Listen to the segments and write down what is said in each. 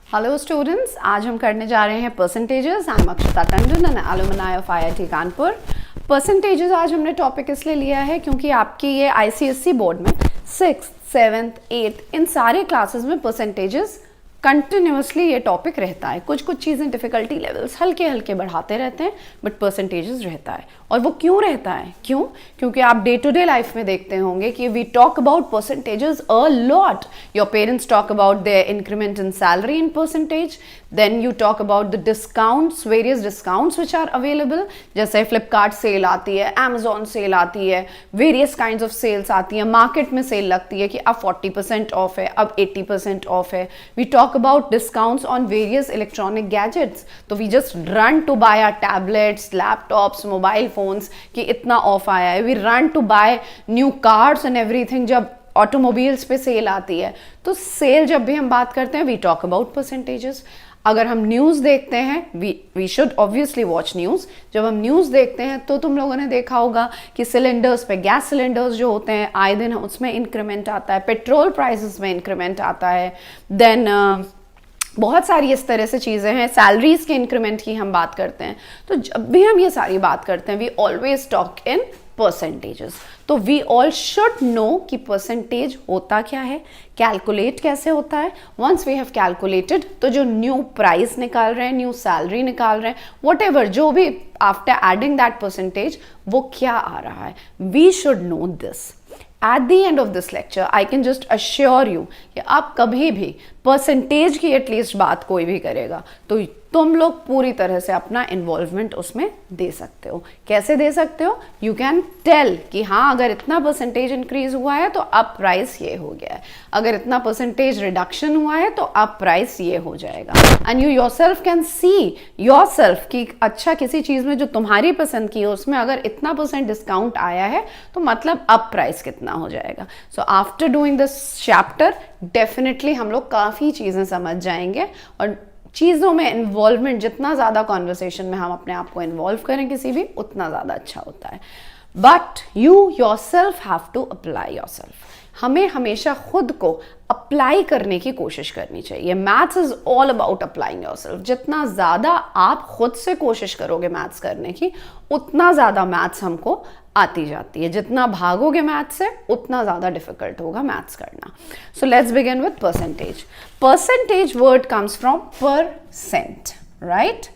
Hello students, आज हम करने जा रहे हैं percentages. I am Akshata Tandon an alumni of IIT Kanpur. Percentages आज हमने टॉपिक इसलिए लिया है क्योंकि आपकी ये ICSE बोर्ड में 6th, 7th, 8th इन सारे क्लासेस में परसेंटेजेस कंटिन्यूसली ये टॉपिक रहता है। कुछ कुछ चीज़ें डिफ़िकल्टी लेवल्स हल्के हल्के बढ़ाते रहते हैं, बट परसेंटेजेस रहता है। और वो क्यों रहता है? क्योंकि आप डे टू डे लाइफ में देखते होंगे कि we talk about percentages a lot. Your parents talk about their increment in salary in percentage, then you talk about the discounts, various discounts which are available. जैसे Flipkart cell आती है, Amazon cell आती है, various kinds of sales आती है, market में cell लगती है कि अब 40% ऑफ है, अब 80% ऑफ है। We talk about discounts on various electronic gadgets, तो we just run to buy our tablets, laptops, mobile phones कि इतना ऑफ आया है। we run to buy new cars and everything जब ऑटोमोबाइल्स पे सेल आती है। तो सेल जब भी हम बात करते हैं we talk about percentages। अगर हम न्यूज़ देखते हैं, we should obviously watch news. जब हम न्यूज़ देखते हैं तो तुम लोगों ने देखा होगा कि सिलेंडर्स पे, गैस सिलेंडर्स जो होते हैं आए दिन उसमें इंक्रीमेंट आता है, पेट्रोल प्राइसेस में इंक्रीमेंट आता है, देन बहुत सारी इस तरह से चीज़ें हैं। सैलरीज के इंक्रीमेंट की हम बात करते हैं। तो जब भी हम ये सारी बात करते हैं we always talk in percentages. तो वी ऑल शुड नो कि परसेंटेज होता क्या है, कैलकुलेट कैसे होता है। वंस वी हैव कैलकुलेटेड तो जो न्यू प्राइस निकाल रहे हैं, न्यू सैलरी निकाल रहे हैं, वट एवर जो भी आफ्टर एडिंग दैट परसेंटेज वो क्या आ रहा है, we should know this. At the end of this lecture I can just assure you कि आप कभी भी परसेंटेज की एटलीस्ट बात कोई भी करेगा तो तुम लोग पूरी तरह से अपना इन्वॉल्वमेंट उसमें दे सकते हो। कैसे दे सकते हो? यू कैन टेल कि हाँ अगर इतना परसेंटेज इंक्रीज हुआ है तो अब प्राइस ये हो गया है, अगर इतना परसेंटेज रिडक्शन हुआ है तो अब प्राइस ये हो जाएगा। And you yourself can see yourself कि अच्छा किसी चीज़ में जो तुम्हारी पसंद की है उसमें अगर इतना % डिस्काउंट आया है तो मतलब अब प्राइस कितना हो जाएगा। So after doing this chapter definitely हम लोग काफ़ी चीज़ें समझ जाएंगे। और चीज़ों में इन्वॉल्वमेंट, जितना ज़्यादा कॉन्वर्सेशन में हम अपने आप को इन्वॉल्व करें किसी भी, उतना ज़्यादा अच्छा होता है। But you yourself have to apply yourself. हमें हमेशा खुद को अप्लाई करने की कोशिश करनी चाहिए। Maths is all about applying yourself. जितना ज़्यादा आप खुद से कोशिश करोगे मैथ्स करने की, उतना ज़्यादा मैथ्स हमको आती जाती है। जितना भागोगे मैथ्स से उतना ज़्यादा डिफिकल्ट होगा मैथ्स करना। So let's begin with percentage. Percentage word comes from percent, right?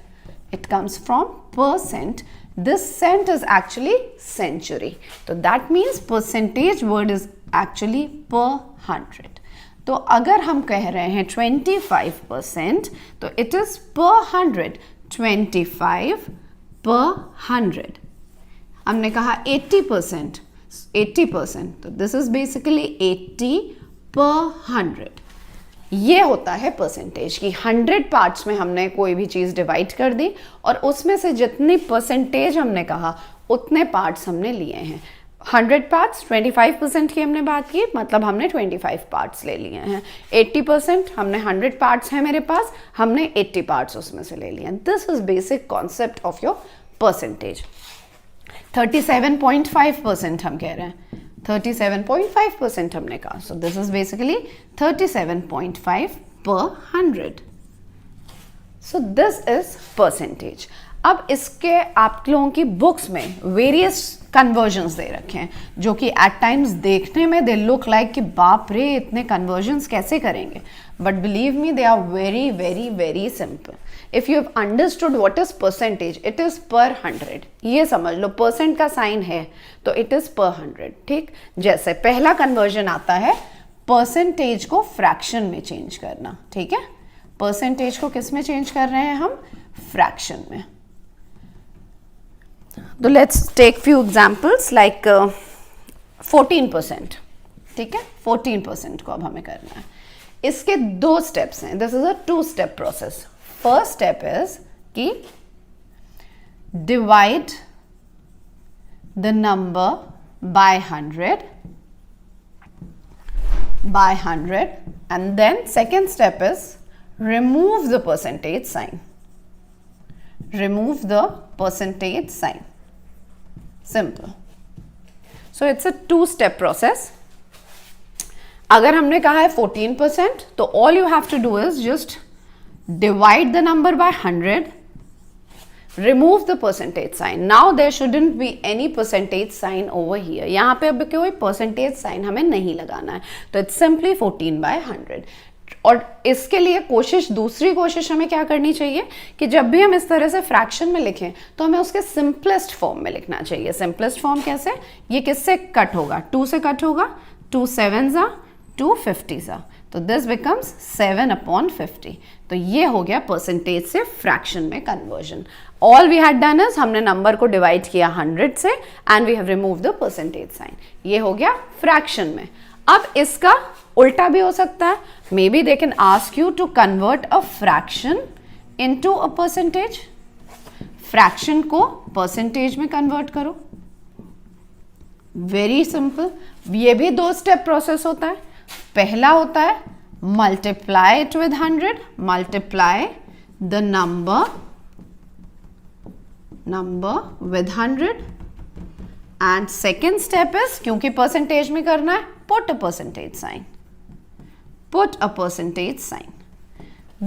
It comes from percent. This cent is actually century. So that means percentage word is actually per 100. तो अगर हम कह रहे हैं 25% तो it is per 100. 25 per 100. हमने कहा 80%. तो this is basically 80 per 100. ये होता है परसेंटेज की 100 पार्ट्स में हमने कोई भी चीज़ डिवाइड कर दी और उसमें से जितनी परसेंटेज हमने कहा उतने पार्ट्स हमने लिए हैं। 100 पार्ट्स 25% की हमने बात की, मतलब हमने 25 पार्ट्स ले लिए हैं। 80% हमने 100 पार्ट्स हैं मेरे पास, हमने 80 पार्ट्स उसमें से ले लिए हैं। This is basic concept of your percentage. 37.5% हम कह रहे हैं, 37.5% हमने कहा। सो this is basically 37.5 per 100. So this is percentage. अब इसके आप लोगों की बुक्स में वेरियस कन्वर्जन्स दे रखे हैं जो कि एट टाइम्स देखने में दे लुक लाइक कि बाप रे इतने कन्वर्जन्स कैसे करेंगे, but believe me they are very very very simple. If you have understood what is percentage, it is per 100। ये समझ लो परसेंट का साइन है तो इट इज पर 100, ठीक? जैसे पहला कन्वर्जन आता है परसेंटेज को फ्रैक्शन में चेंज करना, ठीक है? परसेंटेज को किस में चेंज कर रहे हैं हम? फ्रैक्शन में। तो let's take few examples like 14%, ठीक है? 14% को अब हमें करना है। इसके 2 स्टेप्स हैं। This is a 2-step process. First step is कि divide the number by 100 and then second step is remove the percentage sign. Remove the percentage sign. Simple. So it's a 2-step process. अगर हमने कहा है 14% तो all you have to do is just divide the number by 100, remove the percentage sign. Now there shouldn't be any percentage sign over here. यहाँ पे अब कोई percentage sign हमें नहीं लगाना है, तो it's simply 14/100. और इसके लिए दूसरी कोशिश हमें क्या करनी चाहिए कि जब भी हम इस तरह से फ्रैक्शन में लिखें तो हमें उसके सिंपलेस्ट फॉर्म में लिखना चाहिए. सिंपलेस्ट फॉर्म कैसे? ये किससे कट होगा? 2 से कट होगा. 2 7s are 2 50s are, तो दिस बिकम्स 7/50. तो ये हो गया परसेंटेज से फ्रैक्शन में conversion. All we had done is हमने नंबर को डिवाइड किया 100 से and we have remove the percentage sign. ये हो गया फ्रैक्शन में. अब इसका उल्टा भी हो सकता है. Maybe they can ask you to convert a fraction into a percentage. Fraction को परसेंटेज में कन्वर्ट करो. Very simple. ये भी 2 स्टेप प्रोसेस होता है. पहला होता है multiply it with 100, multiply the number with 100. And second step is, क्योंकि परसेंटेज में करना है, put a percentage sign. Put a percentage sign.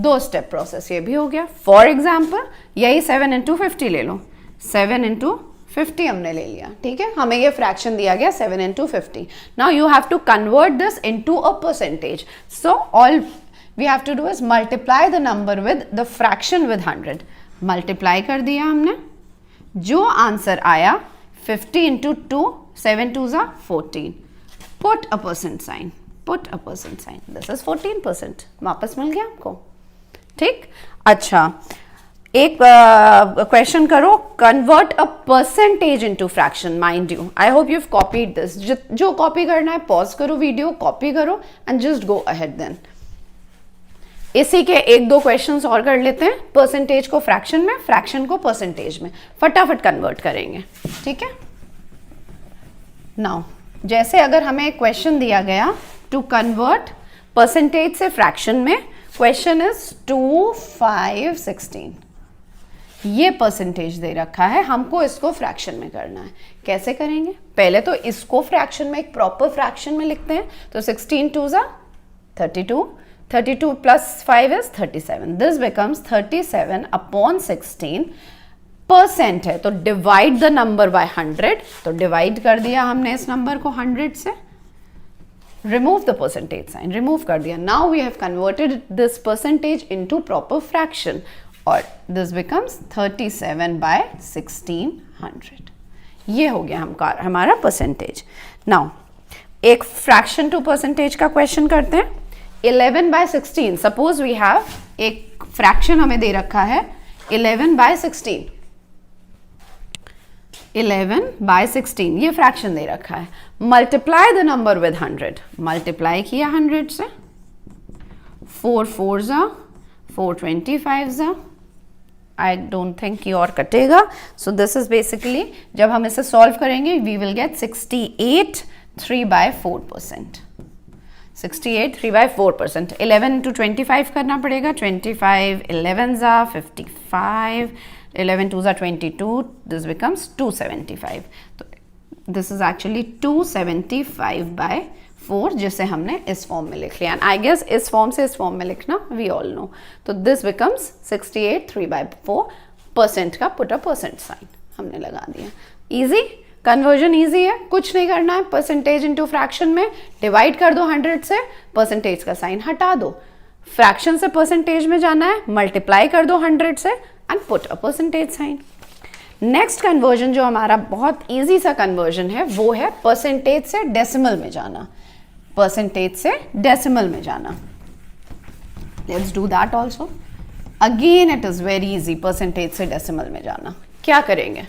2 step process ये भी हो गया. फॉर एग्जाम्पल यही 7 into 50 ले लो. 7 into 50 हमने ले लिया. ठीक है, हमें ये फ्रैक्शन दिया गया 7 into 50. Now you have to convert this into a percentage. So all we have to do is multiply the number with the fraction with 100. Multiply कर दिया हमने. जो आंसर आया 50 into 2, 7 2s are 14. Put a percent sign. Put a percent sign. This is 14%. वापस मिल गया आपको. ठीक. अच्छा, एक क्वेश्चन करो. Convert a percentage into fraction. Mind you, I hope you have copied this. जो कॉपी करना है पॉज करो वीडियो, कॉपी करो and just go ahead. Then इसी के 1-2 क्वेश्चंस और कर लेते हैं. परसेंटेज को फ्रैक्शन में, फ्रैक्शन को परसेंटेज में फटाफट कन्वर्ट करेंगे. ठीक है. नाउ जैसे अगर हमें एक क्वेश्चन दिया गया टू कन्वर्ट परसेंटेज से फ्रैक्शन में. Question is 2 5 16. ये परसेंटेज दे रखा है, हमको इसको फ्रैक्शन में करना है. कैसे करेंगे? पहले तो इसको फ्रैक्शन में, एक प्रॉपर फ्रैक्शन में लिखते हैं. तो 16 2s are 32. 32 plus 5 is 37. This becomes 37/16. Percent है तो डिवाइड द नंबर बाय 100. तो डिवाइड कर दिया हमने इस नंबर को 100 से. Remove the percentage sign. Remove कर दिया. Now we have converted this percentage into proper fraction और दिस बिकम्स 37/1600. ये हो गया हमारा परसेंटेज. नाउ एक फ्रैक्शन टू परसेंटेज का क्वेश्चन करते हैं. 11/16. सपोज वी हैव एक फ्रैक्शन हमें दे रखा है 11/16. 11/16 ये फ्रैक्शन दे रखा है. Multiply the number with 100. Multiply किया 100 से. 4 4s are 425s are. I don't think ये और कटेगा. सो दिस इज बेसिकली, जब हम इसे सॉल्व करेंगे वी विल गेट 68 3/4%. 68 3/4%. 11 into 25 करना पड़ेगा. 25 11s are 55. 11 2s are 22. This becomes 275. तो this is actually 275/4, जिसे हमने इस फॉर्म में लिख लिया. एंड आई गेस इस फॉर्म से इस फॉर्म में लिखना वी ऑल नो. तो दिस बिकम्स 68 3/4% का पुट अ परसेंट साइन हमने लगा दिया. Easy conversion. इजी है, कुछ नहीं करना है. परसेंटेज इनटू फ्रैक्शन में डिवाइड कर दो 100 से, परसेंटेज का साइन हटा दो. फ्रैक्शन से परसेंटेज में जाना है, मल्टीप्लाई कर दो 100 से and put a percentage sign. Next conversion जो हमारा बहुत इजी सा कन्वर्जन है वो है परसेंटेज से डेसिमल में जाना. परसेंटेज से डेसिमल में जाना. Let's do that also. Again it is very easy. Percentage से डेसिमल में जाना. क्या करेंगे?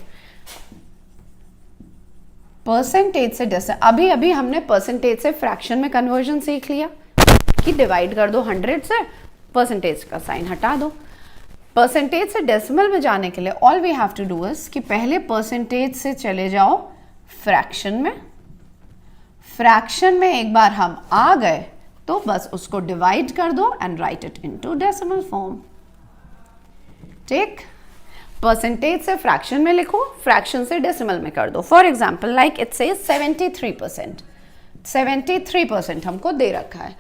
परसेंटेज से डेसिमल. अभी हमने परसेंटेज से फ्रैक्शन में कन्वर्जन सीख लिया कि डिवाइड कर दो 100 से, परसेंटेज का साइन हटा दो. परसेंटेज से डेसिमल में जाने के लिए all we have to do is कि पहले परसेंटेज से चले जाओ फ्रैक्शन में. फ्रैक्शन में एक बार हम आ गए तो बस उसको डिवाइड कर दो and right it into decimal form. ठीक. परसेंटेज से फ्रैक्शन में लिखो, फ्रैक्शन से डेसिमल में कर दो. For example like it says 73%. 73% हमको दे रखा है.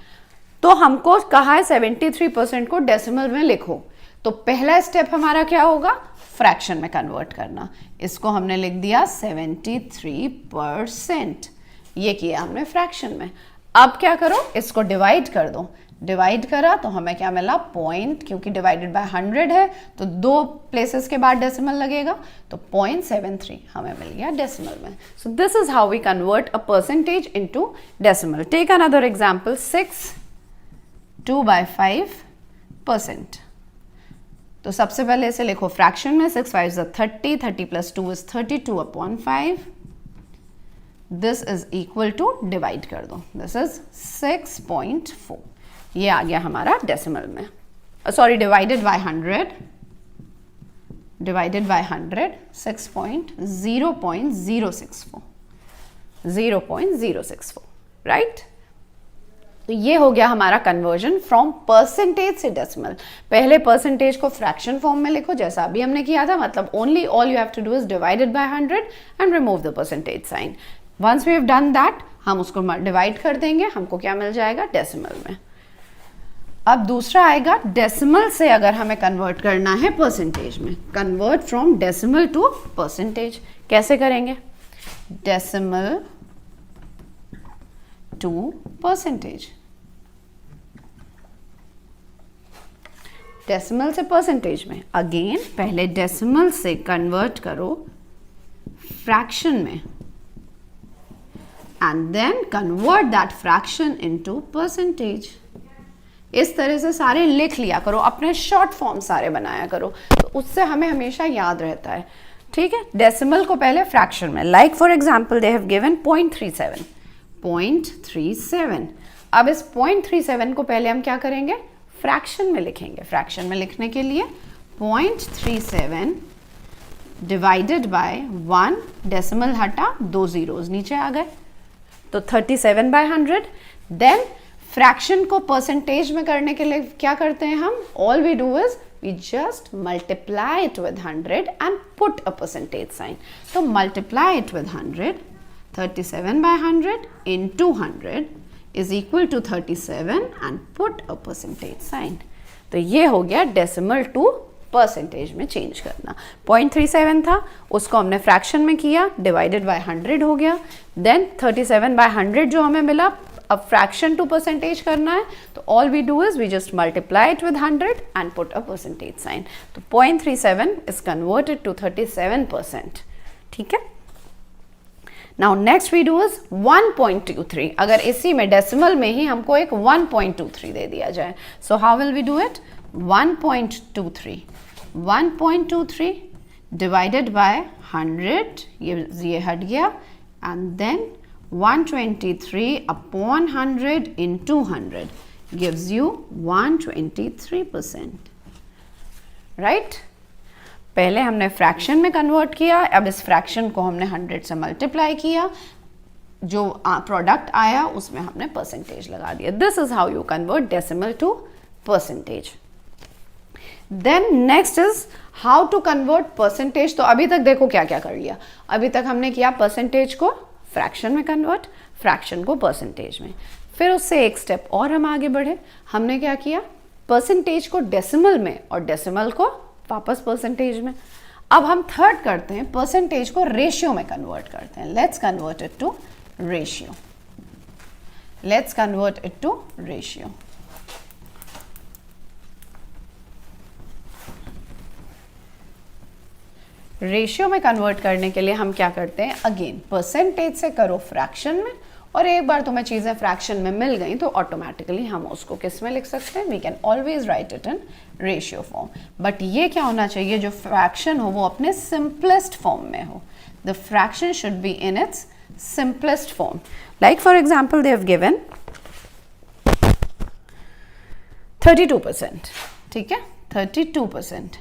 तो हमको कहा है 73% को डेसिमल में लिखो, तो पहला स्टेप हमारा क्या होगा, फ्रैक्शन में कन्वर्ट करना। इसको हमने लिख दिया 73%, ये किया हमने फ्रैक्शन में। अब क्या करो, इसको डिवाइड कर दो, डिवाइड करा तो हमें क्या मिला, पॉइंट, क्योंकि डिवाइडेड बाय 100 है तो 2 प्लेसेस के बाद डेसिमल लगेगा, तो 0.73 हमें मिल गया डेसिमल में। So this is how we convert a percentage into decimal. Take another example, 6/2/5%। तो सबसे पहले इसे लिखो फ्रैक्शन में, 6 5 30, 30 plus 2 is 32/5। This is equal to, divide कर दो, दिस इज 6.4। ये आ गया हमारा डेसिमल में, sorry divided by 100, divided by 100, 0.064, right. तो ये हो गया हमारा कन्वर्जन फ्रॉम परसेंटेज से डेसिमल। पहले परसेंटेज को फ्रैक्शन फॉर्म में लिखो जैसा अभी हमने किया था, मतलब only all you have to do is divided by 100 and remove the percentage sign. Once we have done that, हम उसको डिवाइड कर देंगे, हमको क्या मिल जाएगा, डेसिमल में। अब दूसरा आएगा, डेसिमल से अगर हमें कन्वर्ट करना है परसेंटेज में, convert from decimal to percentage. कैसे करेंगे, डेसिमल टू परसेंटेज, डेसिमल से परसेंटेज में। अगेन पहले डेसिमल से कन्वर्ट करो फ्रैक्शन में, and then convert that fraction into percentage. इस तरह से सारे लिख लिया करो, अपने शॉर्ट फॉर्म सारे बनाया करो, तो उससे हमें हमेशा याद रहता है, ठीक है। डेसिमल को पहले फ्रैक्शन में, like for example they have given 0.37। अब इस 0.37 को पहले हम क्या करेंगे, फ्रैक्शन में लिखेंगे। फ्रैक्शन में लिखने के लिए 0.37 डिवाइडेड बाय 1, डेसिमल हटा, 2 जीरोस नीचे आ गए, तो 37/100। देन फ्रैक्शन को परसेंटेज में करने के लिए क्या करते हैं हम, all we do is we just multiply it with 100 and put a percentage sign. तो multiply it with 100, 37/100 into 100 is equal to 37 and put a percentage sign। तो ये हो गया डेसिमल टू परसेंटेज में चेंज करना। 0.37 था, उसको हमने फ्रैक्शन में किया, डिवाइडेड बाय 100 हो गया। देन 37/100 जो हमें मिला, अब फ्रैक्शन टू परसेंटेज करना है, तो all we do is we just multiply it with 100 and put a percentage sign. तो 0.37 इज कन्वर्टेड टू 37%, ठीक है। Now next we do is 1.23। अगर इसी में डेसिमल में ही हमको एक 1.23 दे दिया जाए, so how will we do it, 1.23 divided by 100, ये हट गया, and then 123/100 into 100 gives you 123%, right. पहले हमने फ्रैक्शन में कन्वर्ट किया, अब इस फ्रैक्शन को हमने 100 से मल्टीप्लाई किया, जो प्रोडक्ट आया उसमें हमने परसेंटेज लगा दिया। This is how you convert decimal to percentage. Then next is how to convert percentage. तो अभी तक देखो क्या क्या कर लिया, अभी तक हमने किया परसेंटेज को फ्रैक्शन में कन्वर्ट, फ्रैक्शन को परसेंटेज में। फिर उससे एक स्टेप और हम आगे बढ़े, हमने क्या किया, परसेंटेज को डेसिमल में और डेसिमल को वापस परसेंटेज में। अब हम थर्ड करते हैं, परसेंटेज को रेशियो में कन्वर्ट करते हैं। Let's convert it to ratio, let's convert it to ratio. Ratio में कन्वर्ट करने के लिए हम क्या करते हैं, अगेन परसेंटेज से करो फ्रैक्शन में, और एक बार तुम्हें चीजें फ्रैक्शन में मिल गई तो ऑटोमेटिकली हम उसको किस में लिख सकते हैं, we can always write it in ratio form. But ये क्या होना चाहिए, जो फ्रैक्शन हो वो अपने सिंपलेस्ट फॉर्म में हो। The fraction should be in its simplest form. Like for example they have given 32%, ठीक है, 32%।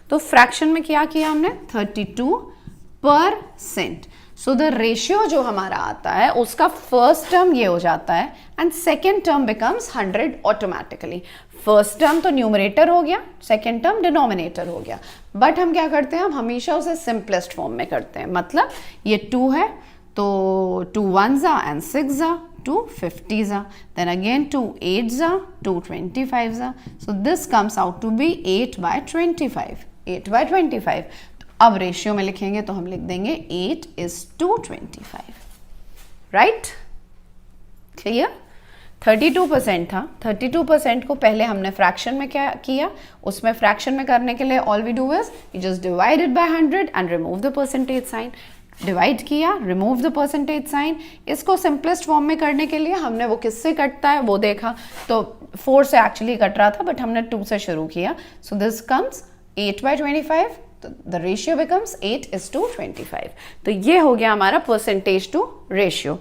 तो फ्रैक्शन में क्या किया हमने, 32%। सो द रेशियो जो हमारा आता है उसका फर्स्ट टर्म ये हो जाता है and second term becomes 100 automatically. First term तो न्यूमरेटर हो गया, सेकेंड टर्म डिनोमिनेटर हो गया। बट हम क्या करते हैं, हम हमेशा उसे सिंपलेस्ट फॉर्म में करते हैं। मतलब ये 2 है तो 2 1 and 6 250s are, then again 2 8s are, 2 25s are, so this comes out to be 8 by 25, 8 by 25. अब रेशियो में लिखेंगे तो हम लिख देंगे 8:25, राइट? क्लियर? 32% था, 32% को पहले हमने फ्रैक्शन में क्या किया, उसमें फ्रैक्शन में करने के लिए all we do is we just divided by 100 and remove the percentage sign. Divide किया, रिमूव द परसेंटेज साइन. इसको सिंपलेस्ट फॉर्म में करने के लिए हमने वो किससे कटता है वो देखा, तो 4 से एक्चुअली कट रहा था बट हमने 2 से शुरू किया. सो दिस कम्स 8 by 25, तो द रेशियो बिकम्स 8:25. तो ये हो गया हमारा percentage to ratio.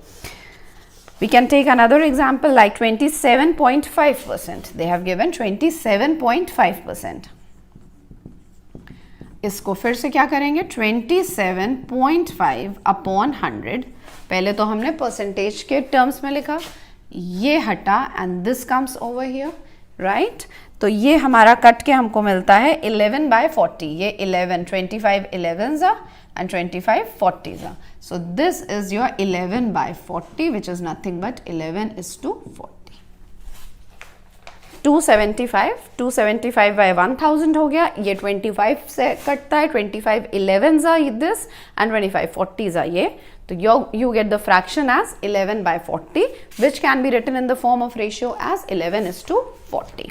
We can take another example like 27.5%. They have given 27.5%. इसको फिर से क्या करेंगे, 27.5 अपॉन 100. पहले तो हमने परसेंटेज के टर्म्स में लिखा, ये हटा and this comes over here, right? तो ये हमारा कट के हमको मिलता है 11 by 40. ये 11, 25 11s are and 25 40s are. So this is your 11 by 40, which is nothing but 11:40. 275 by 1000 हो गया. ये 25 से कटता है, 25 11s are this and 25 40s are ये. तो you get the fraction as 11 by 40, which can be written in the form of ratio as 11:40.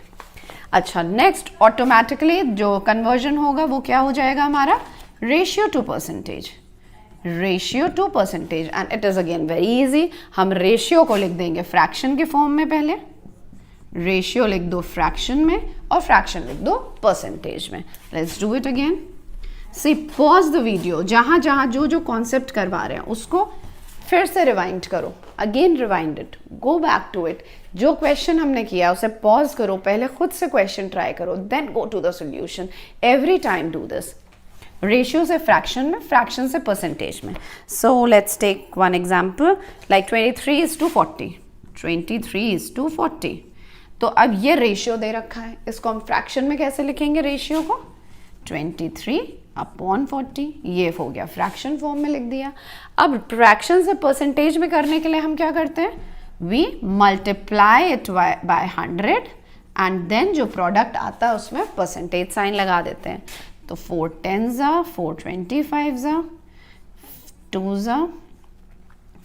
अच्छा, next automatically जो कन्वर्जन होगा वो क्या हो जाएगा हमारा, ratio two percentage. Ratio two percentage and it is again very easy. हम ratio को लिख देंगे फ्रैक्शन के फॉर्म में, पहले रेशियो लिख दो फ्रैक्शन में और फ्रैक्शन लिख दो परसेंटेज में. Let's do it again. See, pause the video, जहां जहां जो जो कॉन्सेप्ट करवा रहे हैं उसको फिर से रिवाइंड करो, again rewind it, go back to it. जो क्वेश्चन हमने किया उसे पॉज करो, पहले खुद से क्वेश्चन ट्राई करो, then go to the solution. Every time do this. Ratio से फ्रैक्शन में, फ्रैक्शन से परसेंटेज में. So let's take one example like 23:40. 23:40. तो अब ये रेशियो दे रखा है, इसको हम फ्रैक्शन में कैसे लिखेंगे रेशियो को, 23/40. ये हो गया, फ्रैक्शन फॉर्म में लिख दिया. अब फ्रैक्शन से परसेंटेज में करने के लिए हम क्या करते हैं, we multiply it by 100 and then जो प्रोडक्ट आता है उसमें परसेंटेज साइन लगा देते हैं. तो 4 10s are, 4 25s are, 2s are,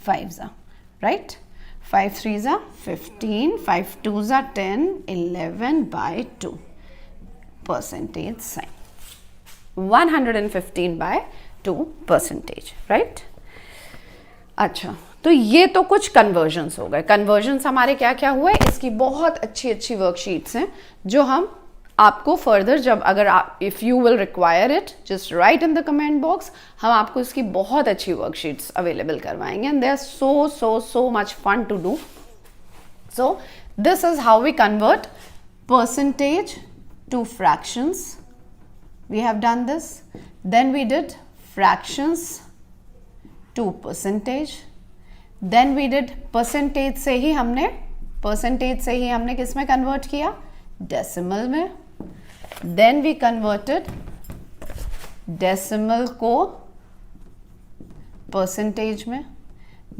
5s are, right? 5 3s are 15, 5 2s are 10, 11 by 2 percentage sign. 115 by 2 percentage, right? अच्छा, तो ये तो कुछ कन्वर्जन्स हो गए. कन्वर्जन्स हमारे क्या क्या हुए, इसकी बहुत अच्छी अच्छी वर्कशीट्स हैं जो हम आपको फर्दर जब अगर आप if you will require it just write in the comment box, हम आपको इसकी बहुत अच्छी वर्कशीट्स अवेलेबल करवाएंगे and they are so much fun to do. So this is how we convert percentage to fractions. We have done this. Then we did fractions to percentage. Then we did percentage से ही हमने किस में convert किया, decimal में. Then we converted decimal को percentage में.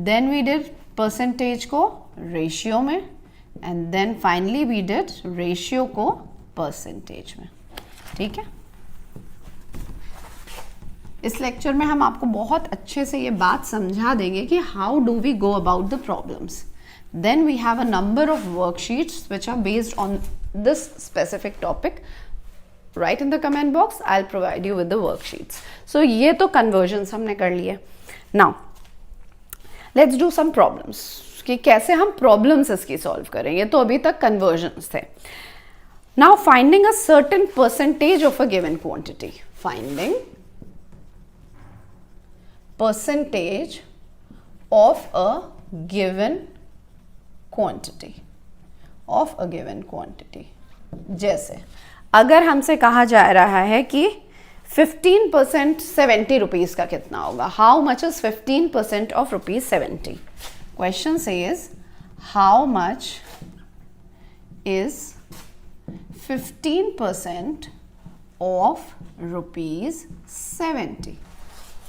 Then we did percentage को ratio में. And then finally we did ratio को percentage में. ठीक है. इस लेक्चर में हम आपको बहुत अच्छे से ये बात समझा देंगे कि how do we go about the problems. Then we have a number of worksheets which are based on this specific topic. Right in the comment box, I will provide you with the worksheets. So ये तो conversions हमने कर लिए. Now let's do some problems कि कैसे हम problems इसकी solve करेंगे. तो अभी तक कन्वर्जन्स थे. Now finding a certain percentage of a given quantity. Finding percentage of a given quantity. जैसे अगर हमसे कहा जा रहा है कि 15% 70 रुपीज का कितना होगा, how much is 15% of ₹70. Question says how much is 15% of ₹70.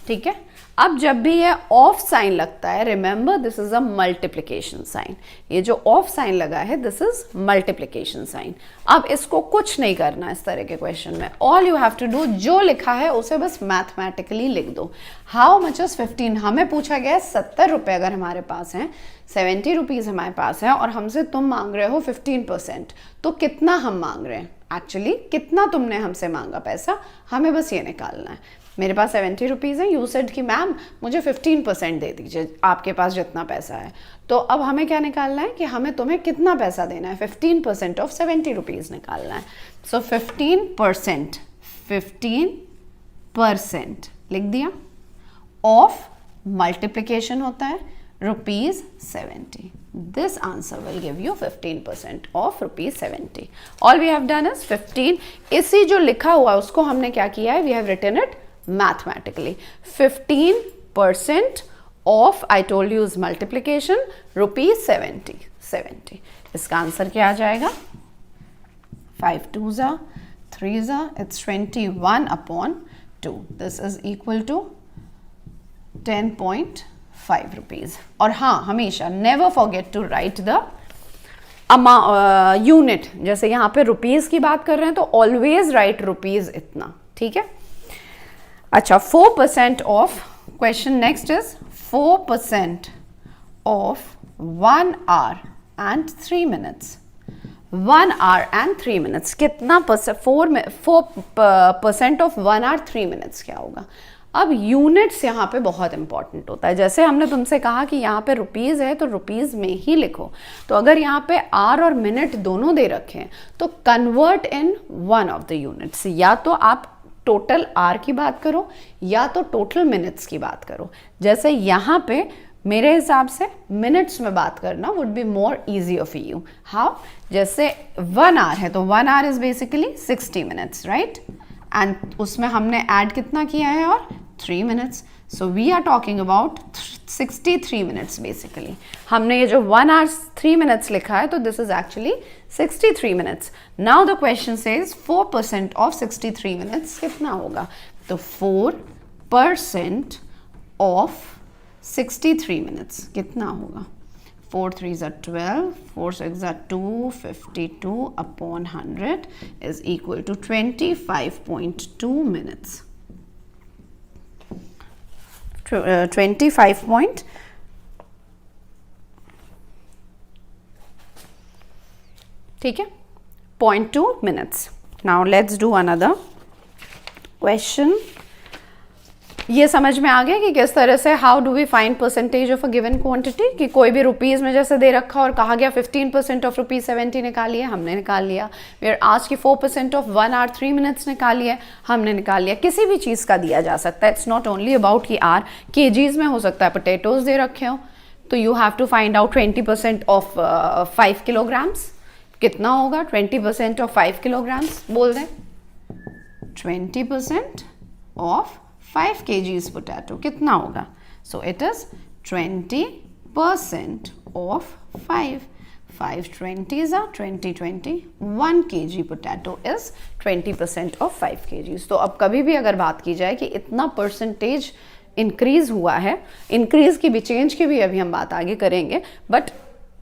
ठीक है। अब जब भी ये ऑफ साइन लगता है, remember this is a multiplication sign, ये जो ऑफ साइन लगा है दिस इज मल्टीप्लिकेशन साइन। अब इसको कुछ नहीं करना इस तरह के क्वेश्चन में, all you have to do, जो लिखा है उसे बस मैथमेटिकली लिख दो। हाउ मच इज 15, हमें पूछा गया है 70 रुपये अगर हमारे पास हैं, 70 रुपीज़ हमारे पास है और हमसे तुम मांग रहे हो 15%, तो कितना हम मांग रहे हैं, एक्चुअली कितना तुमने हमसे मांगा पैसा, हमें बस ये निकालना है। मेरे पास 70 रुपीज़ है, यू सेड कि मैम मुझे 15% दे दीजिए आपके पास जितना पैसा है, तो अब हमें क्या निकालना है कि हमें तुम्हें कितना पैसा देना है, 15% ऑफ 70 रुपीज़ निकालना है। सो 15% लिख दिया, ऑफ मल्टीप्लिकेशन होता है ₹70, this answer will give you 15% of ₹70. All we have done is 15, इसी जो लिखा हुआ उसको हमने क्या किया है, we have written it mathematically. 15% of, I told you is multiplication, ₹70. इसका आंसर क्या आ जाएगा, 5 2s are 3s are, it's 21/2. This is equal to 10.5 rupees. और हाँ, हमेशा never forget to write the unit, जैसे यहाँ पे रुपीज़ की बात कर रहे हैं तो ऑलवेज राइट रुपीज़ इतना, ठीक है। अच्छा, 4% of, question next is 4% of 1 hour and 3 minutes, 1 hour and 3 minutes कितना परसेंट, 4% ऑफ 1 hour 3 minutes क्या होगा। अब यूनिट्स यहाँ पे बहुत इंपॉर्टेंट होता है, जैसे हमने तुमसे कहा कि यहाँ पे रुपीज़ है तो रुपीज़ में ही लिखो, तो अगर यहाँ पे आर और मिनट दोनों दे रखे हैं तो convert in one of the units, या तो आप टोटल आर की बात करो या तो टोटल मिनट्स की बात करो। जैसे यहाँ पे मेरे हिसाब से मिनट्स में बात करना would be more easy of you. How, जैसे 1 hour है तो 1 hour is basically 60 minutes, right, and उसमें हमने ऐड कितना किया है और 3 minutes, so we are talking about 63 minutes basically. हमने ये जो 1 hour 3 minutes लिखा है तो this is actually 63 minutes। Now the question says 4% of 63 minutes कितना होगा, तो 4% ऑफ 63 minutes कितना होगा, 4 3s are 12, 4 6s are 2, 52/100 is equal to 25.2 minutes. 25 ठीक है, 0.2 minutes. Now let's do another question. ये समझ में आ गया कि किस तरह से how do we find percentage of a given quantity, कि कोई भी रुपीज़ में जैसे दे रखा और कहा गया 15% ऑफ ₹70 निकालिए, हमने निकाल लिया। फिर आज की 4% ऑफ 1 hour 3 minutes निकालिए, हमने निकाल लिया। किसी भी चीज़ का दिया जा सकता है, इट्स नॉट ओनली अबाउट कि आर केजीज में हो सकता है, पोटैटोज दे रखे हो तो you have to find out 20% of 5 kilograms कितना होगा, 20% ऑफ 5 kilograms बोल दें, 20% ऑफ 5 kgs पोटैटो कितना होगा, so it is 20% of 5 20s are 20 1 kg potato is 20% of 5 kgs। तो अब कभी भी अगर बात की जाए कि इतना परसेंटेज इंक्रीज हुआ है, इंक्रीज की भी, चेंज की भी अभी हम बात आगे करेंगे, बट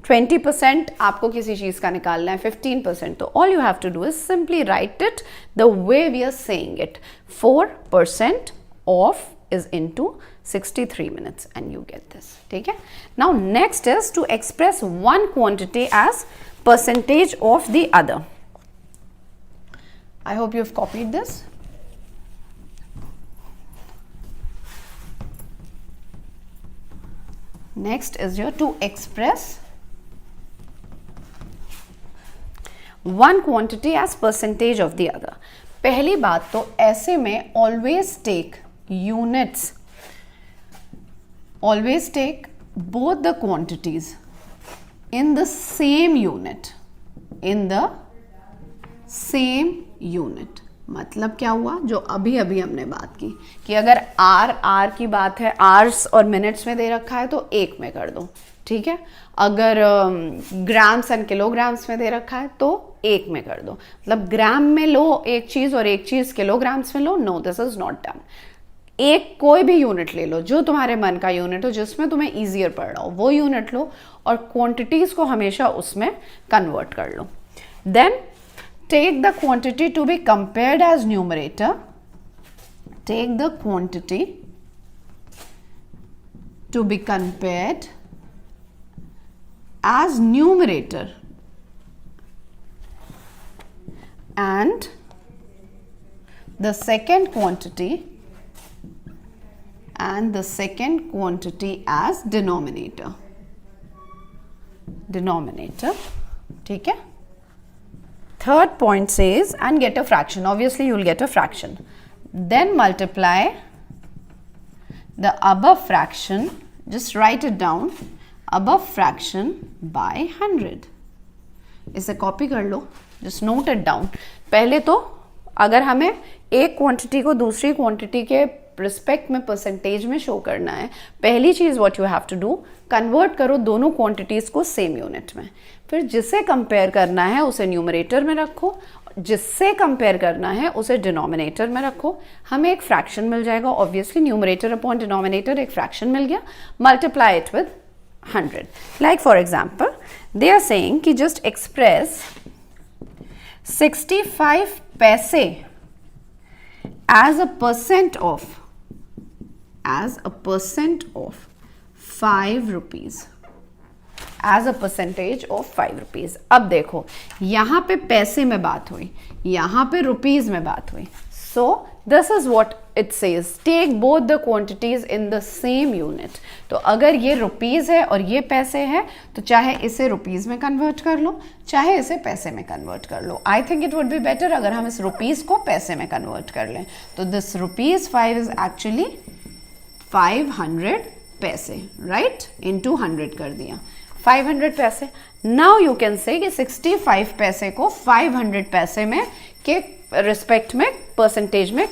20% आपको किसी चीज़ का निकालना है, 15%, तो all you have to do is simply write it the way we are saying it, 4% of is into 63 minutes and you get this, ठीक है। Now next is to express one quantity as percentage of the other. I hope you have copied this. Next is your to express one quantity as percentage of the other. पहली बात तो ऐसे में always take units, always take both the quantities in the same unit, in the same unit। मतलब क्या हुआ, जो अभी अभी हमने बात की कि अगर आर की बात है, आर्स और मिनट्स में दे रखा है तो 1 में कर दो, ठीक है। अगर ग्राम्स एंड किलोग्राम्स में दे रखा है तो 1 में कर दो, मतलब ग्राम में लो एक चीज़ और एक चीज़ किलोग्राम्स में लो, no this is not done. एक कोई भी यूनिट ले लो, जो तुम्हारे मन का यूनिट हो, जिसमें तुम्हें ईजियर पड़ रहा हो वो यूनिट लो और क्वांटिटीज को हमेशा उसमें कन्वर्ट कर लो. Then take the quantity to be compared as numerator. Take the quantity to be compared as numerator and the second quantity as denominator. ठीक है. Third point says and get a fraction. Obviously you will get a fraction. Then multiply the above fraction, just write it down, above fraction by 100. इसे copy कर लो, just note it down. पहले तो अगर हमें एक quantity को दूसरी quantity के रिस्पेक्ट में परसेंटेज में शो करना है, पहली चीज what you have to do, convert करो दोनों क्वांटिटीज को सेम यूनिट में. फिर जिसे कंपेयर करना है उसे न्यूमरेटर में रखो, जिससे कंपेयर करना है उसे डिनोमिनेटर में रखो. हमें एक फ्रैक्शन मिल जाएगा. ऑब्वियसली न्यूमरेटर अपॉन डिनोमिनेटर, एक फ्रैक्शन मिल गया. Multiply it with 100. Like for example they are saying कि जस्ट एक्सप्रेस 65 पैसे as a percent of 5 rupees, as a percentage of 5 rupees. अब देखो यहाँ पे पैसे में बात हुई, यहाँ पे रुपीज में बात हुई. So this is what it says, take both the quantities in the same unit. तो अगर ये रुपीज है और ये पैसे है तो चाहे इसे रुपीज में कन्वर्ट कर लो, चाहे इसे पैसे में कन्वर्ट कर लो. I think it would be better अगर हम इस रुपीज को पैसे में कन्वर्ट कर लें. तो दिस ₹5 इज एक्चुअली 500 पैसे, राइट, इनटू 100 कर दिया, 500 पैसे. नाउ यू कैन से कि 65 पैसे को 500 पैसे में के रिस्पेक्ट में परसेंटेज में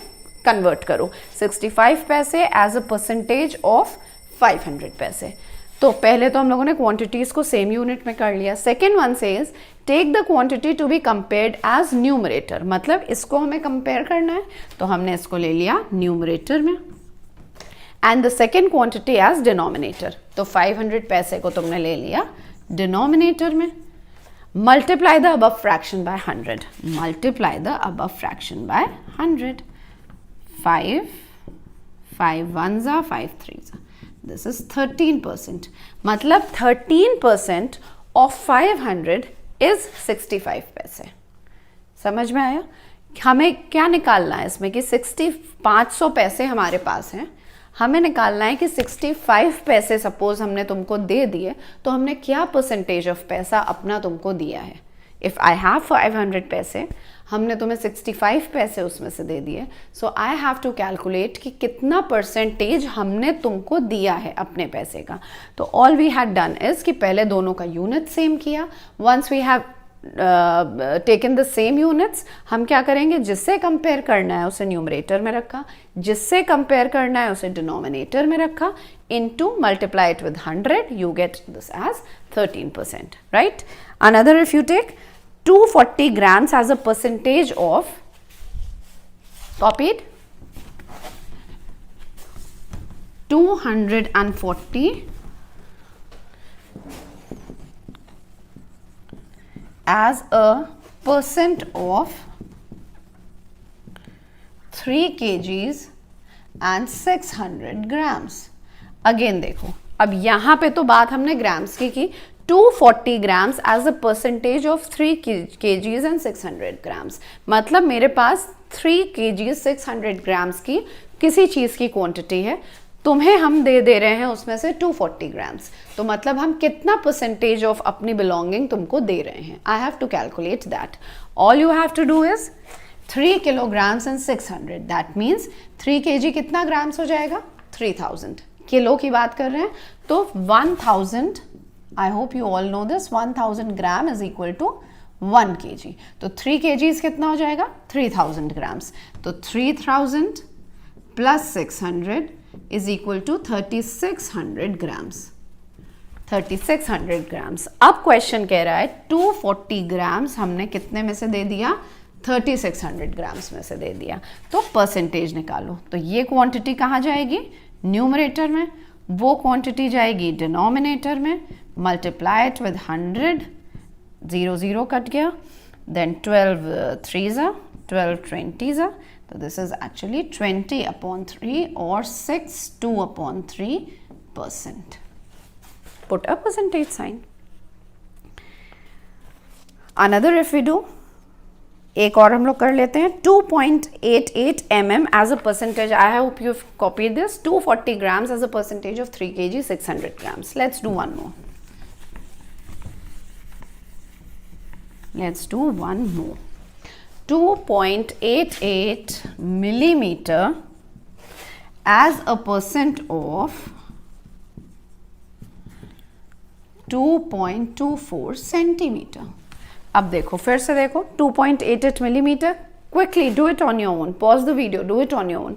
कन्वर्ट करो. 65 पैसे एज अ परसेंटेज ऑफ 500 पैसे. तो पहले तो हम लोगों ने क्वांटिटीज को सेम यूनिट में कर लिया. Second one says take the quantity to be compared as numerator. मतलब इसको हमें कंपेयर करना है तो हमने इसको ले लिया न्यूमरेटर में, and the second quantity as denominator. तो 500 पैसे को तुमने ले लिया डिनोमिनेटर में. Multiply the above fraction by 100. Multiply the above fraction by 100. 5 ones are 5 threes. This is 13%. मतलब 13% of 500 is 65 पैसे. समझ में आया? हमें क्या निकालना है इसमें कि 500 पैसे हमारे पास हैं, हमें निकालना है कि 65 पैसे सपोज हमने तुमको दे दिए तो हमने क्या परसेंटेज ऑफ पैसा अपना तुमको दिया है. इफ़ आई हैव 500 पैसे, हमने तुम्हें 65 पैसे उसमें से दे दिए, सो आई हैव टू कैलकुलेट कि कितना परसेंटेज हमने तुमको दिया है अपने पैसे का. तो all we had done is कि पहले दोनों का यूनिट सेम किया. Once we have taken the same units, हम क्या करेंगे, जिससे कंपेयर करना है उसे न्यूमरेटर में रखा, जिससे कंपेयर करना है उसे डिनोमिनेटर में रखा, into multiply it with 100, you get this as 13%, right? Another, if you take 240 grams as a percentage of, copied, 240 as a percent of 3 kgs and 600 grams. Again देखो, अब यहाँ पे तो बात हमने ग्राम्स की 240 grams as a percentage of 3 kgs and 600 grams. मतलब मेरे पास 3 kgs 600 ग्राम्स की किसी चीज़ की क्वांटिटी है, तुम्हें हम दे रहे हैं उसमें से 240 ग्राम्स. तो मतलब हम कितना परसेंटेज ऑफ अपनी बिलोंगिंग तुमको दे रहे हैं. I have to calculate that. All you have to do is 3 kilograms and 600. That means 3 kg कितना ग्राम्स हो जाएगा, 3000. किलो की बात कर रहे हैं तो 1000, I hope you all know this, 1000 gram is equal to 1 kg. तो 3 kgs कितना हो जाएगा, 3000 ग्राम्स. तो 3000 plus 600 is equal to 3600 grams. 3600 grams. अब क्वेश्चन कह रहा है 240 ग्राम्स हमने कितने में से दे दिया, 3600 ग्राम्स में से दे दिया, तो परसेंटेज निकालो। तो ये क्वांटिटी कहाँ जाएगी? न्यूमरेटर में, वो क्वांटिटी जाएगी डिनोमिनेटर में, मल्टीप्लाई इट विद 100, 0 0 कट गया, then 12 3s are 12 20s are, तो दिस इज एक्चुअली 20/3 और 62/3%. Put a percentage sign. Another if we do, एक और हम लोग कर लेते हैं 2.88 mm as a percentage. I hope you've copied this. 240 grams as a percentage of 3 kg 600 grams. Let's do one more. Let's do one more. 2.88 millimeter as a percent of 2.24 centimeter. अब देखो, फिर से देखो, 2.88 millimeter. Quickly do it on your own. Pause the video. Do it on your own.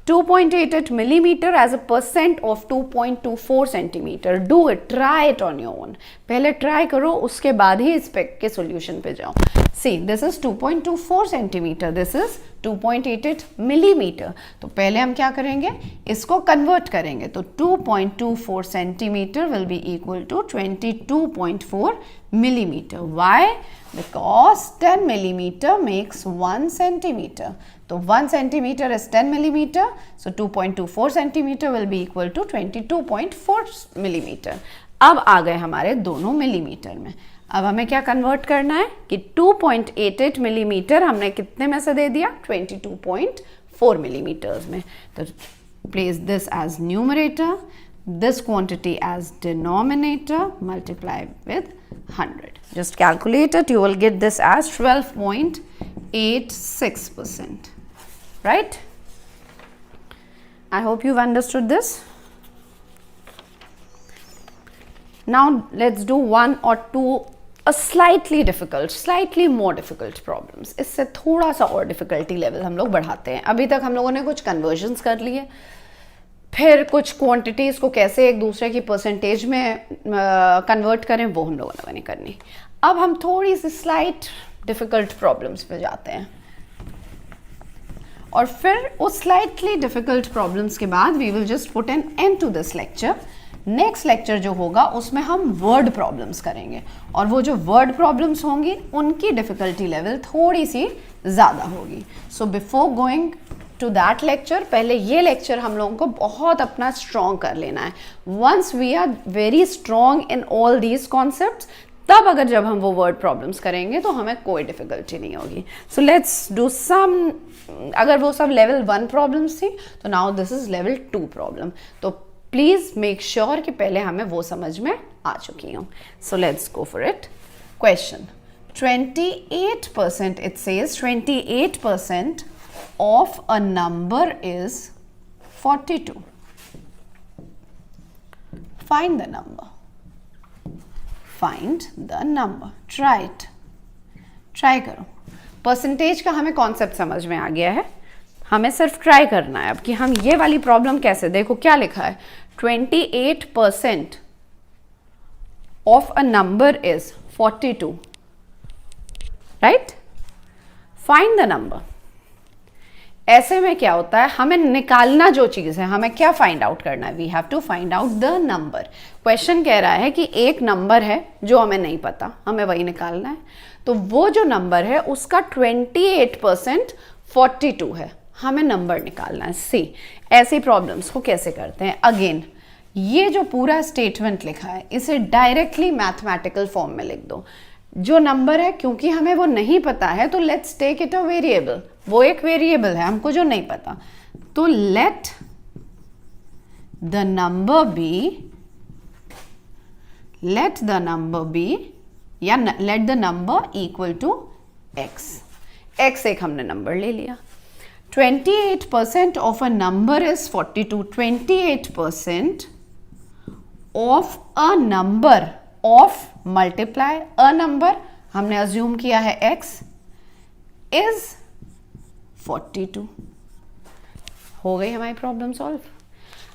2.88 millimeter as a percent of 2.24 centimeter. Do it. Try it on your own. पहले try करो, उसके बाद ही इस के solution पे जाओ. See, this is 2.24 centimeter. This is 2.88 millimeter. तो पहले हम क्या करेंगे? इसको convert करेंगे. तो 2.24 centimeter will be equal to 22.4 millimeter. Why? Because 10 millimeter makes 1 centimeter. तो 1 centimeter is 10 millimeter. So 2.24 centimeter will be equal to 22.4 millimeter. अब आ गए हमारे दोनों मिलीमीटर में. अब हमें क्या कन्वर्ट करना है कि 2.88 मिलीमीटर हमने कितने में से दे दिया? 22.4 मिलीमीटर्स में. तो place this as numerator, this quantity as denominator, multiply with 100. Just calculate it. You will get this as 12.86%. Right? I hope you've understood this. Now let's do one or two slightly more difficult problems. इससे थोड़ा सा और difficulty level हम लोग बढ़ाते हैं. अभी तक हम लोगों ने कुछ conversions कर लिए, फिर कुछ क्वांटिटीज़ को कैसे एक दूसरे की परसेंटेज में कन्वर्ट करें वो हम लोगों ने नहीं करनी. अब हम थोड़ी सी स्लाइट डिफ़िकल्ट प्रॉब्लम्स पे जाते हैं और फिर उस स्लाइटली डिफ़िकल्ट प्रॉब्लम्स के बाद we will just put an end to this lecture. Next lecture जो होगा उसमें हम वर्ड प्रॉब्लम्स करेंगे और वो जो वर्ड प्रॉब्लम्स होंगी उनकी डिफ़िकल्टी लेवल थोड़ी सी ज़्यादा होगी. So before going to that lecture, पहले ये लेक्चर हम लोगों को बहुत अपना स्ट्रॉन्ग कर लेना है. Once we are very strong in all these concepts, तब अगर जब हम वो वर्ड प्रॉब्लम्स करेंगे तो हमें कोई डिफिकल्टी नहीं होगी. So let's do some. अगर वो सब लेवल 1 प्रॉब्लम्स थी तो now this is level 2 problem. तो प्लीज मेक श्योर कि पहले हमें वो समझ में आ चुकी हूँ. So let's go for it. Question 28%, it says 28% of a number is 42. Find the number. Find the number. Try it. Try करो. परसेंटेज का हमें कॉन्सेप्ट समझ में आ गया है, हमें सिर्फ ट्राई करना है अब कि हम ये वाली प्रॉब्लम कैसे. देखो क्या लिखा है, 28% of a number is 42. Right? Find the number. ऐसे में क्या होता है, हमें निकालना जो चीज़ है, हमें क्या फाइंड आउट करना है? We have to find out the number. Question कह रहा है कि एक नंबर है जो हमें नहीं पता, हमें वही निकालना है. तो वो जो नंबर है उसका 28% 42 है, हमें नंबर निकालना है. सी, ऐसी प्रॉब्लम्स को कैसे करते हैं. अगेन ये जो पूरा स्टेटमेंट लिखा है इसे डायरेक्टली मैथमेटिकल फॉर्म में लिख दो. जो नंबर है, क्योंकि हमें वो नहीं पता है तो let's take it a variable. वो एक वेरिएबल है हमको जो नहीं पता, तो लेट द नंबर बी या let the number equal to x. x एक हमने नंबर ले लिया. 28% of a number is 42. 28% of a number of multiply a number, हमने अज्यूम किया है x इज 42. हो गई हमारी प्रॉब्लम सॉल्व.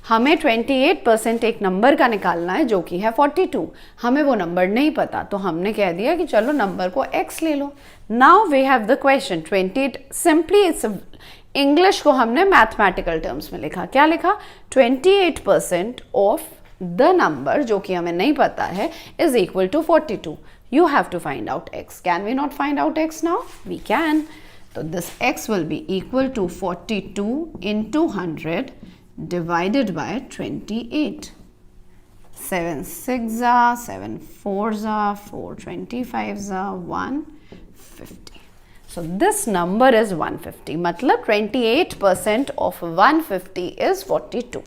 हमें 28% एक नंबर का निकालना है जो कि है 42। हमें वो नंबर नहीं पता, तो हमने कह दिया कि चलो नंबर को x ले लो। Now we have the question 28, simply it's English को हमने मैथमेटिकल टर्म्स में लिखा। क्या लिखा? 28% ऑफ द नंबर जो कि हमें नहीं पता है is equal to 42। You have to find out x। Can we not find out x now? We can. तो this x will be equal to 42 into 100 divided by 28. 7 6 are, 7 4s are, 4 25s are, 150. So this number is 150. मतलब 28% of 150 is 42.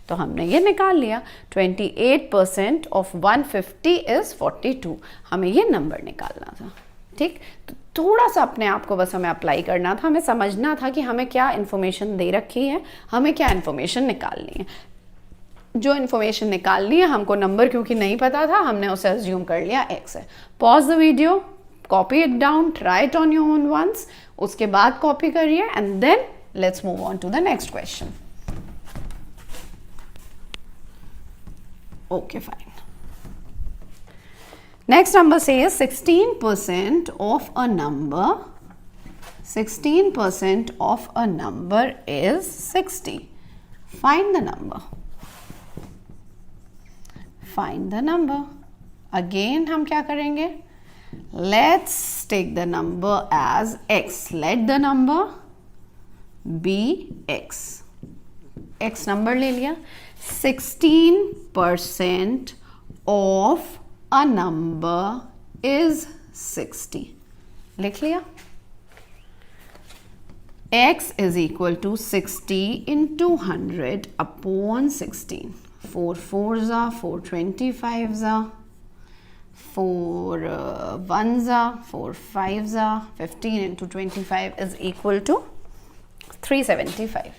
तो हमने ये निकाल लिया, 28% of 150 is 42। हमें ये number निकालना था। ठीक, तो थोड़ा सा अपने आप को बस हमें अप्लाई करना था, हमें समझना था कि हमें क्या इन्फॉर्मेशन दे रखी है, हमें क्या इन्फॉर्मेशन निकालनी है। जो इन्फॉर्मेशन निकालनी है, हमको नंबर क्योंकि नहीं पता था, हमने उसे अज्यूम कर लिया x है। Pause the video, copy it down, try it on your own once, उसके बाद कॉपी करिए and then let's move on to the next question. Okay fine. Next number says 16% of a number, 16% of a number is 60. Find the number. Find the number. Again हम क्या करेंगे? Let's take the number as x. Let the number be x. X number ले लिया। 16% of a number is 60. लिख लिया। x is equal to 60 into 100 upon 16. 4 4s are, 4 25s are, 4 1s are, 4 5s are, 15 into 25 is equal to 375.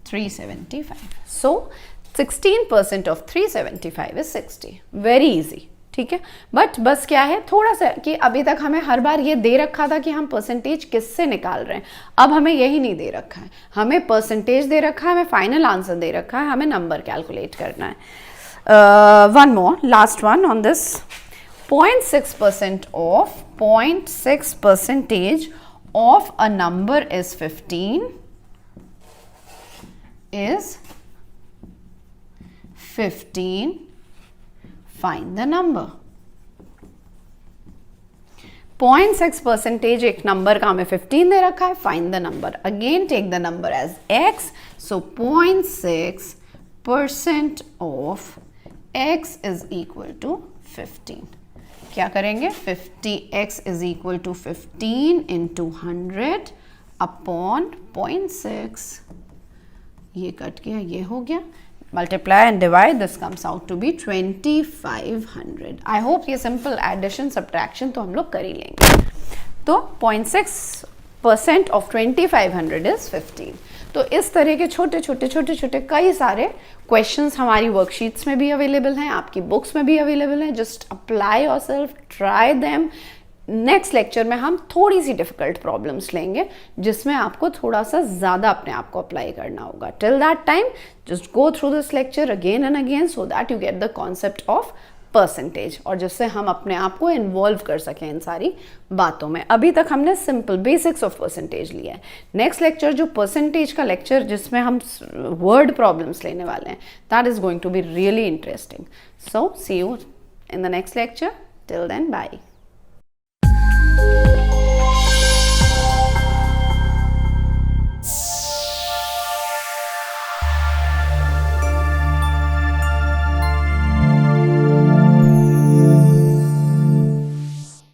375. So 16% of 375 is 60. Very easy. ठीक है, but बस क्या है थोड़ा सा कि अभी तक हमें हर बार ये दे रखा था कि हम परसेंटेज किससे निकाल रहे हैं, अब हमें यही नहीं दे रखा है। हमें परसेंटेज दे रखा है, हमें फाइनल आंसर दे रखा है, हमें नंबर कैलकुलेट करना है। One more, last one on this. 0.6% of 0.6% of a number is 15 is 15. Find the number. 0.6% एक नंबर का हमें 15 दे रखा है, find the number. Again take the number as x. So 0.6% of x is equal to 15. क्या करेंगे? 50x is equal to 15 into 100 upon 0.6. ये cut गया, ये हो गया, multiply and divide, this comes out to be 2500। I hope ये simple addition subtraction तो हम लोग कर ही लेंगे। तो 0.6% ऑफ 2500 इज 15। तो इस तरह के छोटे छोटे कई सारे क्वेश्चंस हमारी वर्कशीट्स में भी अवेलेबल हैं, आपकी बुक्स में भी अवेलेबल हैं। Just apply yourself, try them. Next lecture में हम थोड़ी सी डिफिकल्ट प्रॉब्लम्स लेंगे जिसमें आपको थोड़ा सा ज़्यादा अपने आप को अप्लाई करना होगा। Till that time just go through this lecture again and again so that you get the concept of percentage, और जिससे हम अपने आप को इन्वॉल्व कर सकें इन सारी बातों में। अभी तक हमने सिंपल बेसिक्स ऑफ परसेंटेज लिया है। नेक्स्ट लेक्चर जो परसेंटेज का लेक्चर जिसमें हम वर्ड प्रॉब्लम्स लेने वाले हैं, that is going to be really interesting. So see you in the next lecture. Till then bye.